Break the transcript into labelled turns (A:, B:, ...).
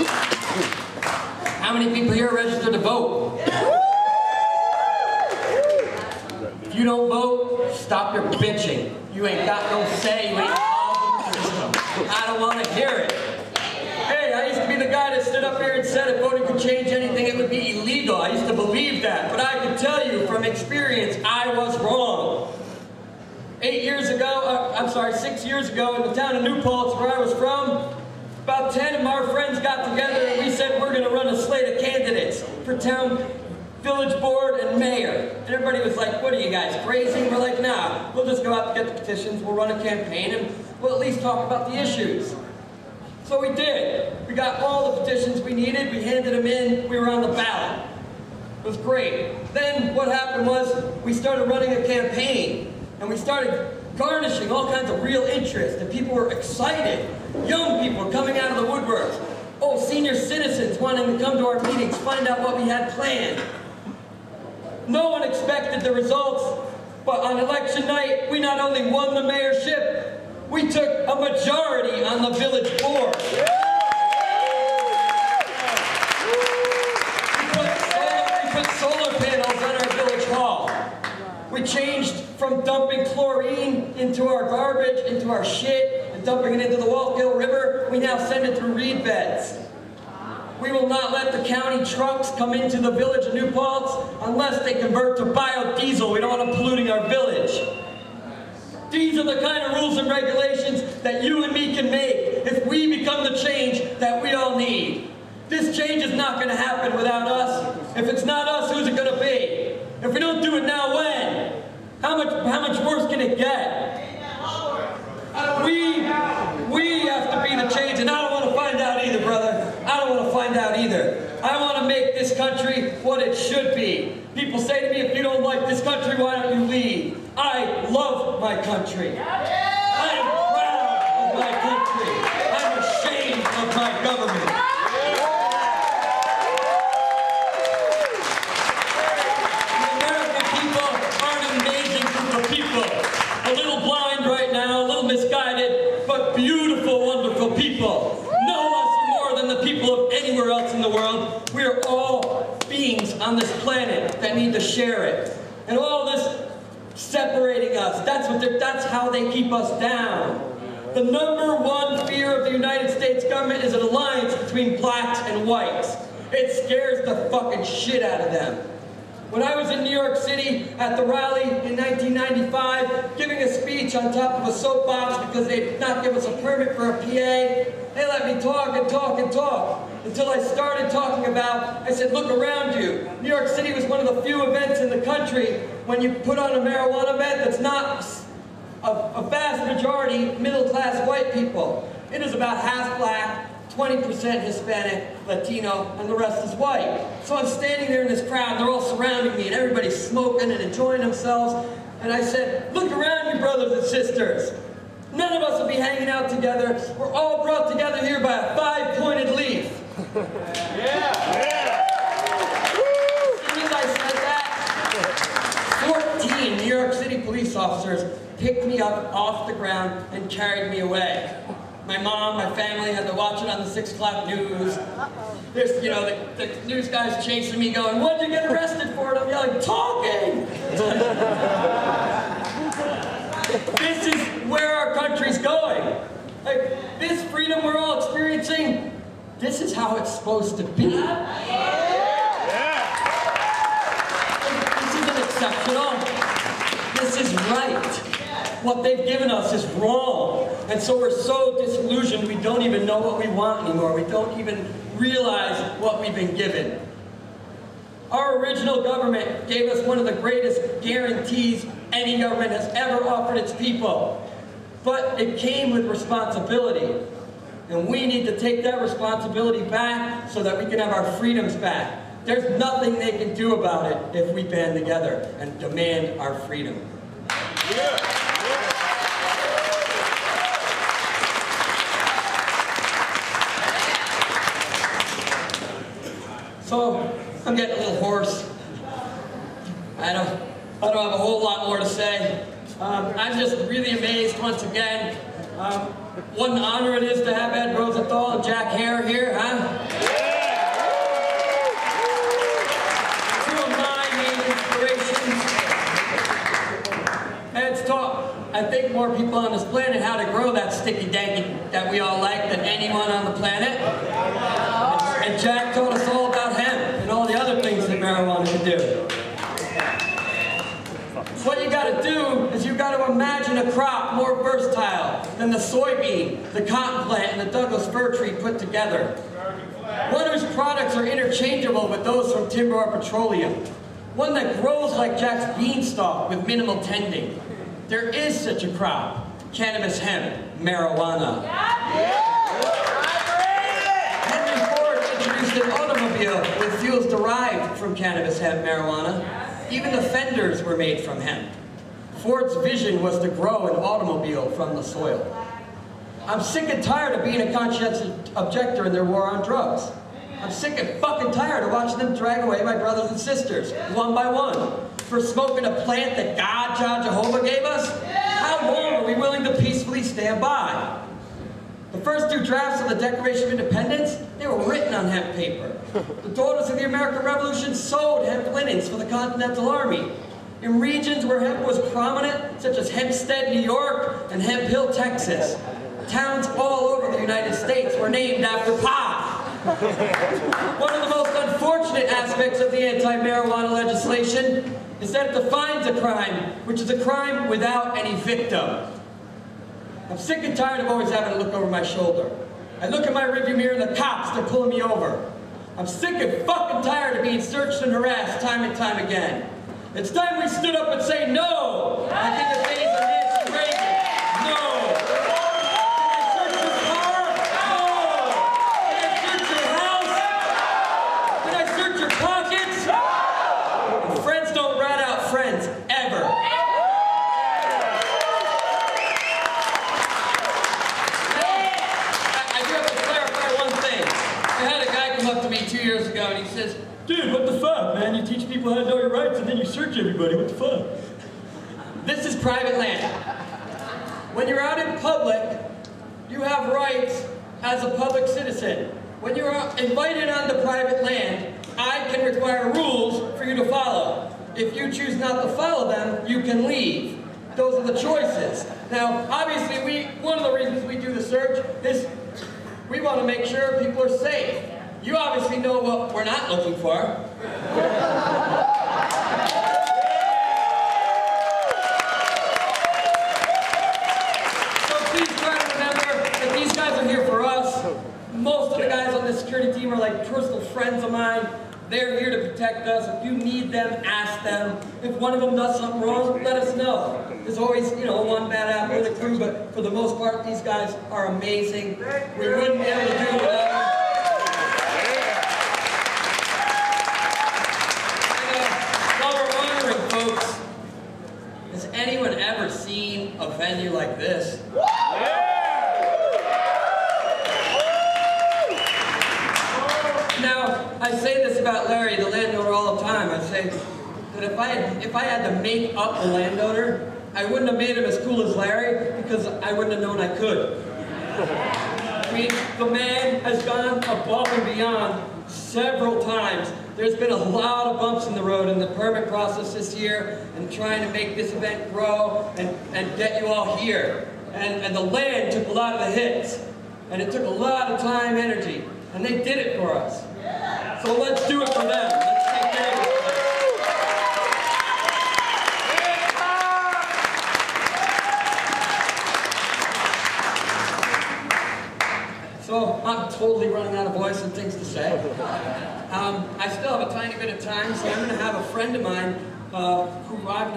A: How many people here are registered to vote? If you don't vote, stop your bitching. You ain't got no say, you ain't involved in the system. I don't want to hear it. Hey, I used to be the guy that stood up here and said if voting could change anything, it would be illegal. I used to believe that, but I can tell you from experience, I was wrong. 6 years ago, in the town of New Paltz, where I was from, about 10 of our friends got together and we said we're going to run a slate of candidates for town, village board, and mayor. And everybody was like, what are you guys, crazy? And we're like, nah, we'll just go out to get the petitions, we'll run a campaign, and we'll at least talk about the issues. So we did. We got all the petitions we needed, we handed them in, we were on the ballot. It was great. Then what happened was we started running a campaign, and we started garnishing all kinds of real interest, and people were excited. Young people coming out of the woodworks. Oh, senior citizens wanting to come to our meetings, find out what we had planned. No one expected the results, but on election night, we not only won the mayorship, we took a majority on the village board. We put solar panels on our village hall. We changed from dumping chlorine into our garbage, into our shit, and dumping it into the Wallkill River. We now send it through reed beds. We will not let the county trucks come into the village of New Paltz unless they convert to biodiesel. We don't want them polluting our village. These are the kind of rules and regulations that you and me can make if we become the change that we all need. This change is not going to happen without us. If it's not us, who's it going to be? If we don't do it now, when? How much worse can it get? We have to be the change, and I don't want to find out either, brother. I don't want to find out either. I want to make this country what it should be. People say to me, if you don't like this country, why don't you leave? I love my country. I am proud of my country. I'm ashamed of my government. A little blind right now, a little misguided, but beautiful, wonderful people. Know us more than the people of anywhere else in the world. We are all beings on this planet that need to share it. And all this separating us, that's how they keep us down. The #1 fear of the United States government is an alliance between blacks and whites. It scares the fucking shit out of them. When I was in New York City at the rally in 1995, giving a speech on top of a soapbox because they did not give us a permit for a PA, they let me talk and talk and talk until I started talking about, I said, look around you. New York City was one of the few events in the country when you put on a marijuana event that's not a vast majority middle-class white people. It is about half black, 20% Hispanic, Latino, and the rest is white. So I'm standing there in this crowd, and they're all surrounding me, and everybody's smoking and enjoying themselves. And I said, look around you, brothers and sisters. None of us will be hanging out together. We're all brought together here by a 5-pointed leaf. Yeah. As soon as I said that, 14 New York City police officers picked me up off the ground and carried me away. My mom, my family had to watch it on the 6 o'clock news. There's, you know, the news guys chasing me going, what'd you get arrested for? And I'm yelling, talking! This is where our country's going. Like, this freedom we're all experiencing, this is how it's supposed to be. This isn't exceptional. This is right. What they've given us is wrong. And so we're so disillusioned we don't even know what we want anymore. We don't even realize what we've been given. Our original government gave us one of the greatest guarantees any government has ever offered its people. But it came with responsibility. And we need to take that responsibility back so that we can have our freedoms back. There's nothing they can do about it if we band together and demand our freedom. Yeah. So, I'm getting a little hoarse. I don't have a whole lot more to say. I'm just really amazed once again. What an honor it is to have Ed Rosenthal and Jack Hare here, huh? I think more people on this planet how to grow that sticky danky that we all like than anyone on the planet. And Jack told us all about hemp and all the other things that marijuana can do. What you gotta do is you gotta imagine a crop more versatile than the soybean, the cotton plant, and the Douglas fir tree put together. One whose products are interchangeable with those from timber or petroleum. One that grows like Jack's beanstalk with minimal tending. There is such a crop, cannabis hemp, marijuana. Henry Ford introduced an automobile with fuels derived from cannabis hemp, marijuana. Even the fenders were made from hemp. Ford's vision was to grow an automobile from the soil. I'm sick and tired of being a conscientious objector in their war on drugs. I'm sick and fucking tired of watching them drag away my brothers and sisters, one by one, for smoking a plant that God, Jah Jehovah gave us. How long are we willing to peacefully stand by? The first two drafts of the Declaration of Independence, they were written on hemp paper. The daughters of the American Revolution sewed hemp linens for the Continental Army. In regions where hemp was prominent, such as Hempstead, New York, and Hemp Hill, Texas, towns all over the United States were named after pot. One of the most unfortunate aspects of the anti-marijuana legislation is that it defines a crime, which is a crime without any victim. I'm sick and tired of always having to look over my shoulder. I look in my rearview mirror and the cops, they're pulling me over. I'm sick and fucking tired of being searched and harassed time and time again. It's time we stood up and say no! Like in the days of Nancy Reagan. No! Can I search your car? No! Can I search your house? Can I search your pockets? And friends don't rat out friends, ever. I do have to clarify one thing. I had a guy come up to me 2 years ago and he says, "Dude, what the fuck, man? You teach people how to know your rights and then you search everybody. What the fuck?" This is private land. When you're out in public, you have rights as a public citizen. When you're invited onto private land, I can require rules for you to follow. If you choose not to follow them, you can leave. Those are the choices. Now, obviously, one of the reasons we do the search is we want to make sure people are safe. You obviously know what we're not looking for. So please try to remember that these guys are here for us. Most of the guys on this security team are like personal friends of mine. They're here to protect us. If you need them, ask them. If one of them does something wrong, let us know. There's always, one bad apple in the crew, but for the most part, these guys are amazing. We wouldn't be able to do it without them. Folks, has anyone ever seen a venue like this? Now, I say this about Larry, the landowner, all the time. I say that if I had to make up a landowner, I wouldn't have made him as cool as Larry because I wouldn't have known I could. I mean, the man has gone above and beyond several times. There's been a lot of bumps in the road in the permit process this year and trying to make this event grow and get you all here. And the land took a lot of the hits. And it took a lot of time, energy. And they did it for us. So let's do it for them. Let's take care of it. So I'm totally running out of voice and things to say. I still have a tiny bit of time, so I'm going to have a friend of mine who I've known